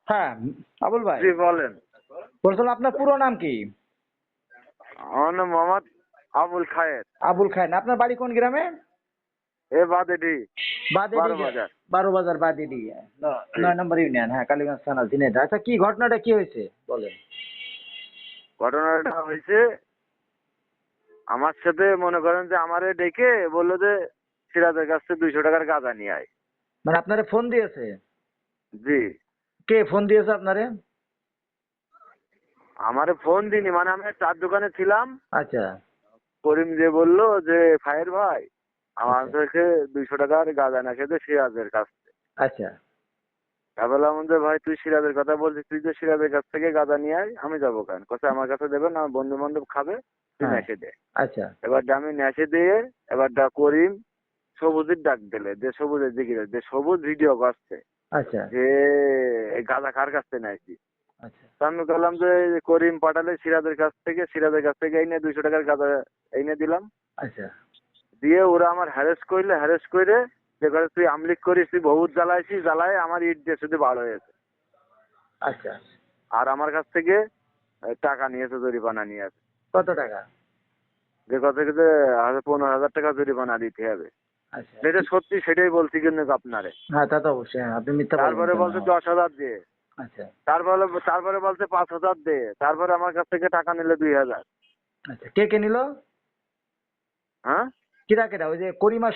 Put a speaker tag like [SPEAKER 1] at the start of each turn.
[SPEAKER 1] হ্যাঁ, আবুল ভাই
[SPEAKER 2] জি বলেন।
[SPEAKER 1] বলছিলাম আপনার পুরো নাম কি?
[SPEAKER 2] আমার নাম মোহাম্মদ আবুল খায়ের।
[SPEAKER 1] আবুল খান। আপনার বাড়ি কোন গ্রামে?
[SPEAKER 2] এ বাদেডি
[SPEAKER 1] বাদেডি
[SPEAKER 2] 12 বাজার।
[SPEAKER 1] 12 বাজার বাদেডি,
[SPEAKER 2] জি।
[SPEAKER 1] 9 নম্বর ইউনিয়ন, হ্যাঁ, কালীগঞ্জ থানা, ঝিনাইদহ। আচ্ছা, কি ঘটনাটা কি হয়েছে বলেন।
[SPEAKER 2] ঘটনাটা হয়েছে আমার সাথে, মনে করেন যে আমারে ডেকে বললো যে সিরাজের কাছ থেকে 200 টাকার গাঁজা নিয়ে আয়।
[SPEAKER 1] মানে আপনারে ফোন দিয়েছে?
[SPEAKER 2] জি।
[SPEAKER 1] কে ফোন দিয়েছে আপনারে?
[SPEAKER 2] আমারে ফোন দিনি, মানে আমি চার দোকানে ছিলাম।
[SPEAKER 1] আচ্ছা
[SPEAKER 2] করিম যে বললো যে ফায়ের ভাই আমার
[SPEAKER 1] আচ্ছা
[SPEAKER 2] থেকে 200 টাকার গাঁজা না খেতে সিরাজের কাছ থেকে।
[SPEAKER 1] আচ্ছা
[SPEAKER 2] তা বললাম যে ভাই তুই সিরাজের কথা বলছিস, তুই যে সিরাজের কাছ থেকে গাঁজা নিয়ে আয়, আমি যাবো কেন? কথা আমার কাছে দেবে না, বন্ধু বান্ধব খাবে, তুই
[SPEAKER 1] হ্যাঁ
[SPEAKER 2] নেশে দে।
[SPEAKER 1] আচ্ছা
[SPEAKER 2] এবার আমি নেশে দিয়ে এবার করিম সবুজের ডাক দিলে, যে সবুজের দিকে যে সবুজ ভিডিও করছে
[SPEAKER 1] আচ্ছা
[SPEAKER 2] যে এই গাঁজা কার কাছ থেকে নেয়ছি।
[SPEAKER 1] আচ্ছা
[SPEAKER 2] তা আমি বললাম যে করিম পাঠালে সিরাজের কাছ থেকে এই নিয়ে 200 টাকার গাঁজা এই নিয়ে দিলাম।
[SPEAKER 1] আচ্ছা
[SPEAKER 2] দিয়ে ওরা আমার হ্যারেস করে যে করে তুই আমলিক করিস, তুই বহুত জ্বালাইছিস, জ্বালায় আমার ইট দিয়ে শুধু বার হয়েছে।
[SPEAKER 1] আচ্ছা।
[SPEAKER 2] আর আমার কাছ থেকে টাকা নিয়েছে, জরিমানা নিয়েছে।
[SPEAKER 1] কত টাকা?
[SPEAKER 2] যে কথা যে 15,000 টাকা জরিমানা দিতে হবে।
[SPEAKER 1] আচ্ছা।
[SPEAKER 2] যেটা সত্যি সেটাই বলছি কিন্তু আপনারে।
[SPEAKER 1] হ্যাঁ, তা তো অবশ্যই। হ্যাঁ, আপনি মিথ্যা বলবেন
[SPEAKER 2] তারপরে
[SPEAKER 1] কেন?
[SPEAKER 2] বলছে 10,000 দিয়ে,
[SPEAKER 1] আচ্ছা
[SPEAKER 2] তারপরে বলছে 5,000 দে, তারপরে আমার কাছ থেকে টাকা নিলে 2,000।
[SPEAKER 1] আচ্ছা। কে কে নিল?
[SPEAKER 2] হ্যাঁ।
[SPEAKER 1] কিরা কিরা? ওই যে করিমা